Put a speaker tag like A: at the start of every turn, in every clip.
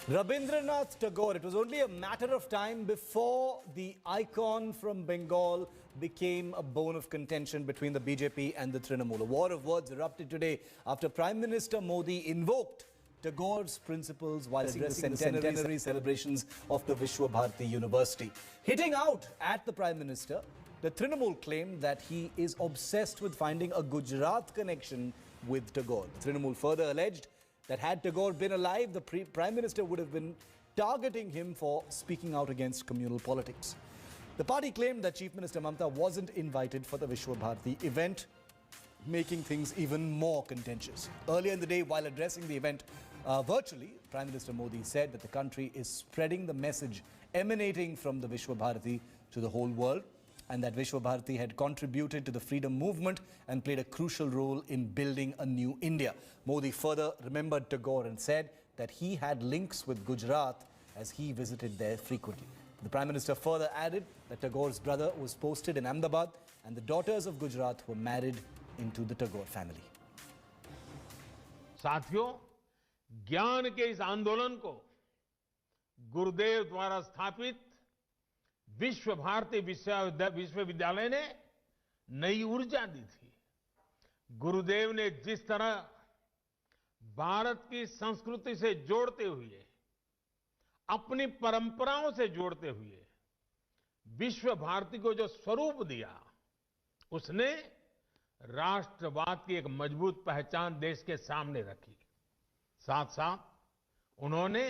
A: Rabindranath Tagore, it was only a matter of time before the icon from Bengal became a bone of contention between the BJP and the Trinamool. A war of words erupted today after Prime Minister Modi invoked Tagore's principles while addressing the centenary celebrations of the Vishwa Bharati University. Hitting out at the Prime Minister, the Trinamool claimed that he is obsessed with finding a Gujarat connection with Tagore. The Trinamool further alleged that had Tagore been alive, the Prime Minister would have been targeting him for speaking out against communal politics. The party claimed that Chief Minister Mamta wasn't invited for the Vishwa Bharati event, making things even more contentious. Earlier in the day, while addressing the event virtually, Prime Minister Modi said that the country is spreading the message emanating from the Vishwa Bharati to the whole world, and that Vishwa Bharati had contributed to the freedom movement and played a crucial role in building a new India. Modi further remembered Tagore and said that he had links with Gujarat as he visited there frequently. The Prime Minister further added that Tagore's brother was posted in Ahmedabad and the daughters of Gujarat were married into the Tagore family.
B: साथियों, ज्ञान के इस आंदोलन को गुरुदेव द्वारा स्थापित विश्व भारती विश्वविद्यालय ने नई ऊर्जा दी थी। गुरुदेव ने जिस तरह भारत की संस्कृति से जोड़ते हुए, अपनी परंपराओं से जोड़ते हुए विश्व भारती को जो स्वरूप दिया, उसने राष्ट्रवाद की एक मजबूत पहचान देश के सामने रखी। साथ साथ उन्होंने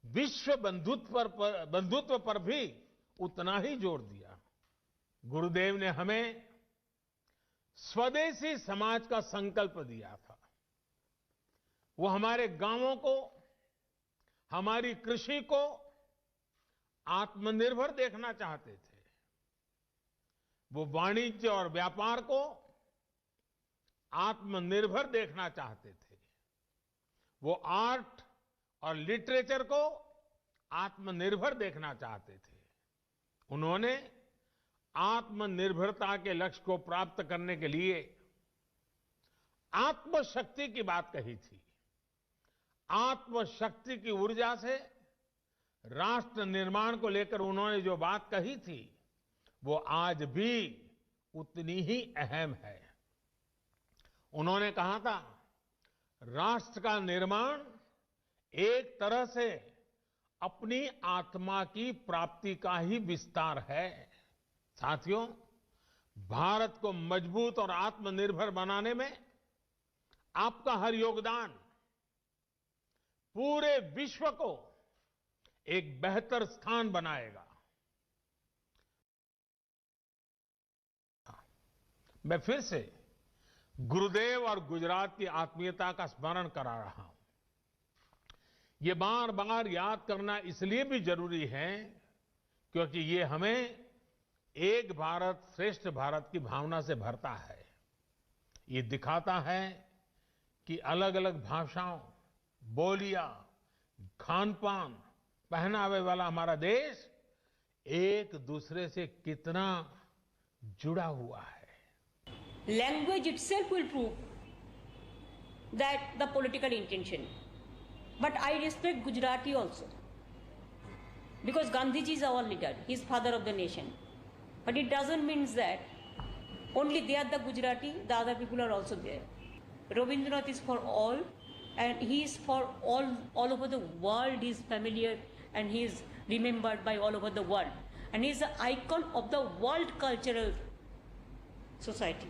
B: विश्व बंधुत्व पर भी उतना ही जोर दिया। गुरुदेव ने हमें स्वदेशी समाज का संकल्प दिया था। वो हमारे गांवों को, हमारी कृषि को आत्मनिर्भर देखना चाहते थे। वो वाणिज्य और व्यापार को आत्मनिर्भर देखना चाहते थे। वो आर्ट और लिटरेचर को आत्मनिर्भर देखना चाहते थे। उन्होंने आत्मनिर्भरता के लक्ष्य को प्राप्त करने के लिए आत्मशक्ति की बात कही थी। आत्मशक्ति की ऊर्जा से राष्ट्र निर्माण को लेकर उन्होंने जो बात कही थी, वो आज भी उतनी ही अहम है। उन्होंने कहा था, राष्ट्र का निर्माण एक तरह से अपनी आत्मा की प्राप्ति का ही विस्तार है। साथियों, भारत को मजबूत और आत्मनिर्भर बनाने में आपका हर योगदान पूरे विश्व को एक बेहतर स्थान बनाएगा। मैं फिर से गुरुदेव और गुजरात की आत्मीयता का स्मरण करा रहा हूं। ये बार बार याद करना इसलिए भी जरूरी है क्योंकि ये हमें एक भारत श्रेष्ठ भारत की भावना से भरता है। ये दिखाता है कि अलग अलग भाषाओं, बोलियां, खान पान, पहनावे वाला हमारा देश एक दूसरे से कितना जुड़ा हुआ है।
C: Language itself will prove that the political intention. But I respect Gujarati also, because Gandhiji is our leader. He is father of the nation. But it doesn't mean that only they are the Gujarati, the other people are also there. Rabindranath is for all, and he is for all over the world. He is familiar and he is remembered by all over the world. And he is the icon of the world cultural society.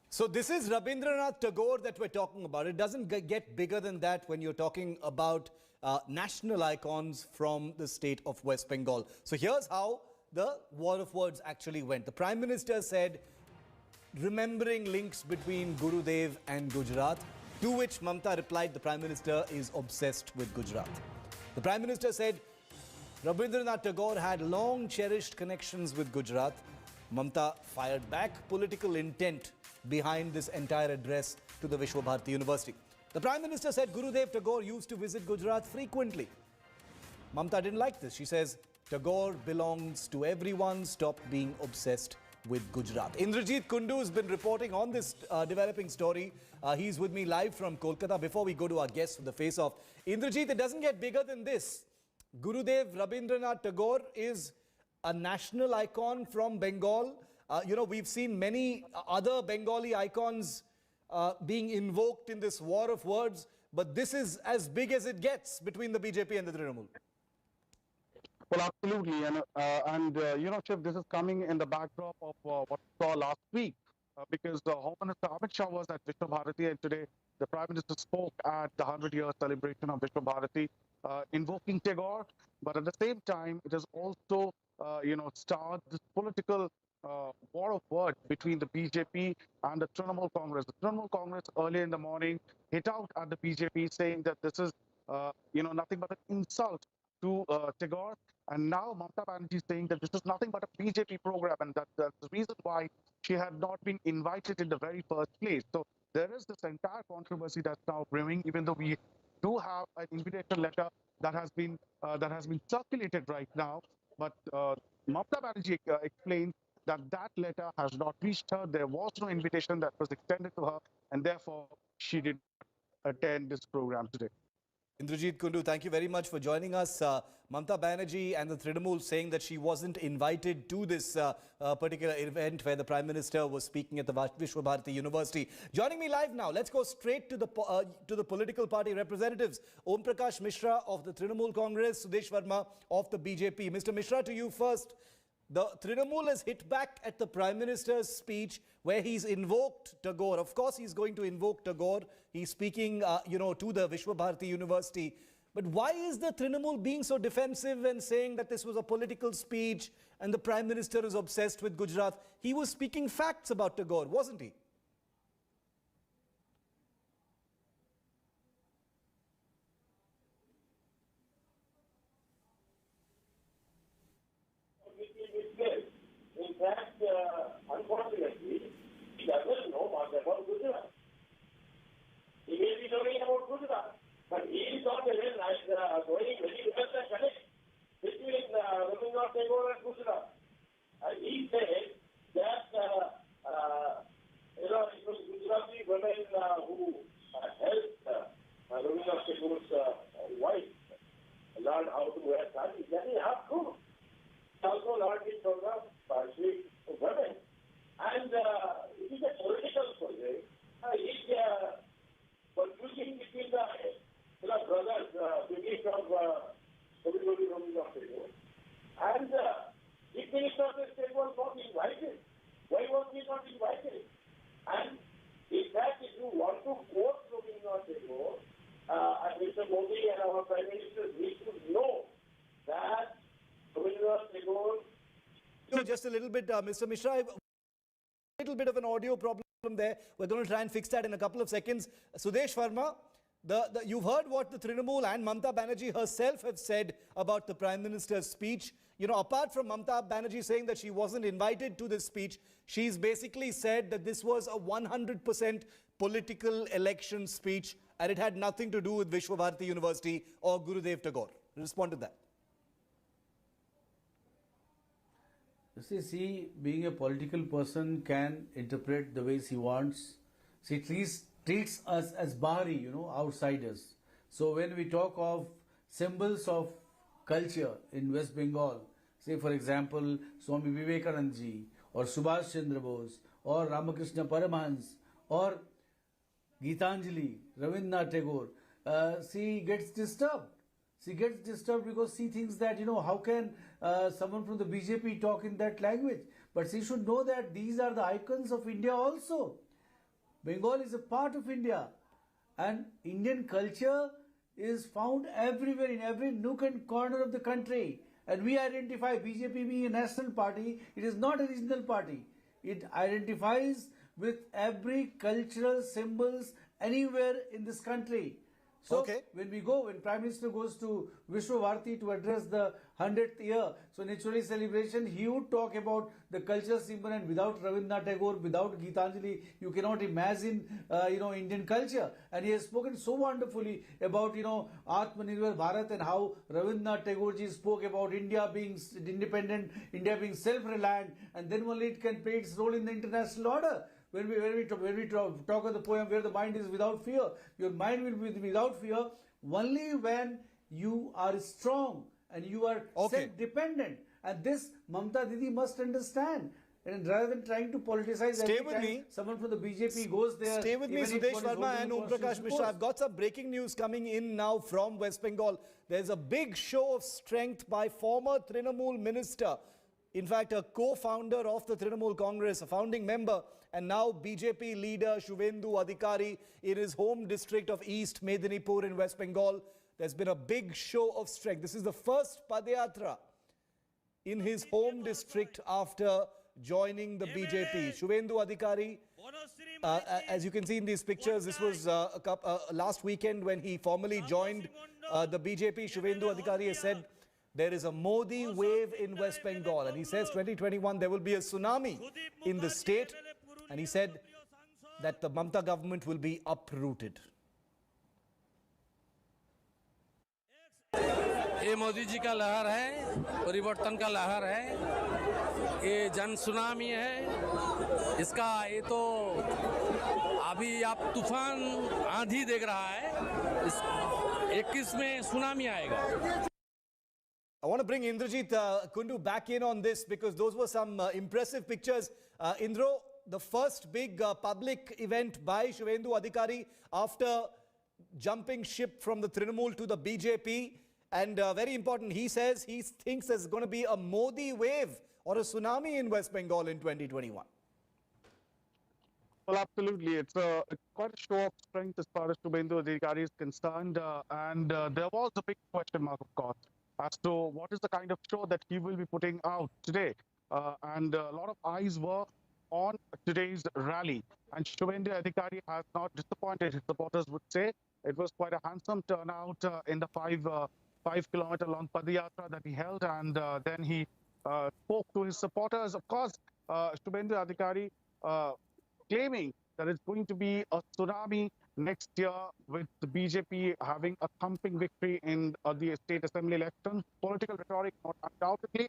A: So this is Rabindranath Tagore that we're talking about. It doesn't get bigger than that when you're talking about national icons from the state of West Bengal. So here's how the war of words actually went. The Prime Minister said, remembering links between Gurudev and Gujarat, to which Mamta replied, the Prime Minister is obsessed with Gujarat. The Prime Minister said, Rabindranath Tagore had long cherished connections with Gujarat. Mamta fired back political intent behind this entire address to the Vishwa Bharati University. The Prime Minister said Gurudev Tagore used to visit Gujarat frequently. Mamta didn't like this. She says, Tagore belongs to everyone. Stop being obsessed with Gujarat. Indrajit Kundu has been reporting on this developing story. He's with me live from Kolkata. Before we go to our guest for the face-off, Indrajit, it doesn't get bigger than this. Gurudev Rabindranath Tagore is a national icon from Bengal. We've seen many other Bengali icons being invoked in this war of words, but this is as big as it gets between the BJP and the Trinamool.
D: Well, absolutely. Shiv, this is coming in the backdrop of what we saw last week, because Home Minister Amit Shah was at Vishwa Bharati, and today the Prime Minister spoke at the 100-year celebration of Vishwa Bharati, invoking Tagore. But at the same time, it has also, started this political war of words between the BJP and the Trinamool Congress. The Trinamool Congress earlier in the morning hit out at the BJP, saying that this is, nothing but an insult to Tagore. And now Mamata Banerjee is saying that this is nothing but a BJP program, and that's the reason why she had not been invited in the very first place. So there is this entire controversy that's now brewing, even though we do have an invitation letter that has been circulated right now. But Mamata Banerjee explained that that letter has not reached her. There was no invitation that was extended to her, and therefore she did not attend this program today.
A: Indrajit Kundu, thank you very much for joining us. Mamata Banerjee and the Trinamool saying that she wasn't invited to this particular event where the Prime Minister was speaking at the Vishwa Bharati University. Joining me live now, let's go straight to the political party representatives. Om Prakash Mishra of the Trinamool Congress, Sudesh Verma of the BJP. Mr. Mishra, to you first. The Trinamool has hit back at the Prime Minister's speech where he's invoked Tagore. Of course, he's going to invoke Tagore. He's speaking, to the Vishwa Bharati University. But why is the Trinamool being so defensive and saying that this was a political speech and the Prime Minister is obsessed with Gujarat? He was speaking facts about Tagore, wasn't he?
E: In fact, unfortunately, he doesn't know much about Gujarat. He may be knowing about Gujarat, but he is not even going very well and connect between Rabindranath Tagore and Gujarat. He said that it was Gujarati women who helped Rabindranath Tagore's wife learn how to wear sari. That is half true. He also learned it from the Parsi women. And it is a political project. It's confusing between the brothers, beginning from everybody Rabindranath Tagore. And Chief Minister of the State was not invited. Why was he not invited? And in fact, if you want to quote Rabindranath Tagore, and Mr. Modi and our Prime Minister, we should know that Rabindranath Tagore.
A: Just a little bit, Mr. Mishra, a little bit of an audio problem there. We're going to try and fix that in a couple of seconds. Sudesh Verma, you've heard what the Trinamool and Mamata Banerjee herself have said about the Prime Minister's speech. Apart from Mamata Banerjee saying that she wasn't invited to this speech, she's basically said that this was a 100% political election speech and it had nothing to do with Vishwa Bharati University or Gurudev Tagore. Respond to that.
F: You see, being a political person can interpret the ways he wants. She treats us as Bahari, outsiders. So when we talk of symbols of culture in West Bengal, say for example, Swami Vivekananda ji, or Subhash Chandra Bose, or Ramakrishna Paramhans, or Gitanjali, Rabindranath Tagore, she gets disturbed. She gets disturbed because she thinks that, how can someone from the BJP talk in that language? But she should know that these are the icons of India also. Bengal is a part of India. And Indian culture is found everywhere, in every nook and corner of the country. And we identify BJP being a national party. It is not a regional party. It identifies with every cultural symbols anywhere in this country. So when Prime Minister goes to Vishwa Bharati to address the 100th year. So naturally celebration, he would talk about the culture symbol, and without Rabindranath Tagore, without Gitanjali, you cannot imagine, Indian culture. And he has spoken so wonderfully about, Atmanirbhar Bharat, and how Rabindranath Tagore ji spoke about India being independent, India being self-reliant, and then only it can play its role in the international order. When we talk of the poem where the mind is without fear, your mind will be without fear only when you are strong and you are self-dependent. And this Mamta Didi must understand. And rather than trying to politicize someone from the BJP goes there.
A: Stay with me, Sudesh Verma and Om Prakash Mishra. I've got some breaking news coming in now from West Bengal. There's a big show of strength by former Trinamool minister, in fact, a co-founder of the Trinamool Congress, a founding member, and now BJP leader Shubhendu Adhikari in his home district of East Medinipur in West Bengal. There's been a big show of strength. This is the first Padayatra in his home district after joining the BJP. Shubhendu Adhikari, as you can see in these pictures, this was last weekend when he formally joined the BJP. Shubhendu Adhikari has said there is a Modi wave in West Bengal, and he says 2021 there will be a tsunami in the state, and he said that the Mamta government will be uprooted.
G: ये मोदी जी का लहर है, परिवर्तन का लहर है, ये जन सुनामी है, इसका ये तो अभी आप तूफान आंधी देख रहा है, इस 21 में सुनामी आएगा.
A: I want to bring Indrajit Kundu back in on this because those were some impressive pictures. Indro, the first big public event by Shubhendu Adhikari after jumping ship from the Trinamool to the BJP. And very important, he says he thinks there's going to be a Modi wave or a tsunami in West Bengal in 2021.
D: Well, absolutely. It's quite a show of strength as far as Shubhendu Adhikari is concerned. And there was a big question mark, of course, as to what is the kind of show that he will be putting out today. And a lot of eyes were on today's rally. And Shubhendu Adhikari has not disappointed, his supporters would say. It was quite a handsome turnout in the 5-kilometer long Padayatra that he held, and then he spoke to his supporters. Of course, Shubhendu Adhikari claiming that it's going to be a tsunami next year with the BJP having a thumping victory in the state assembly elections. Political rhetoric, not undoubtedly,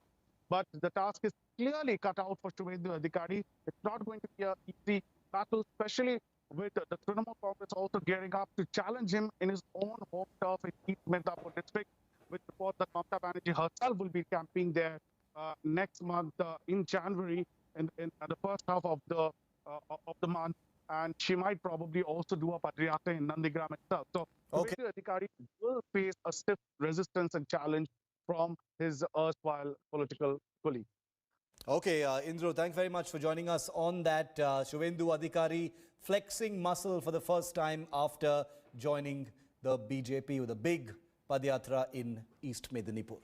D: but the task is clearly cut out for Shubhendu Adhikari. It's not going to be an easy battle, especially with the Trinamool Congress also gearing up to challenge him in his own home turf in East Medinipur district, with report that Mamta Banerjee herself will be camping there next month in January, in the first half of the month, and she might probably also do a Padayatra in Nandigram itself. So Shubhendu Adhikari will face a stiff resistance and challenge from his erstwhile political colleague.
A: Okay, Indro, thanks very much for joining us on that. Shubhendu Adhikari flexing muscle for the first time after joining the BJP with a big Padayatra in East Medinipur.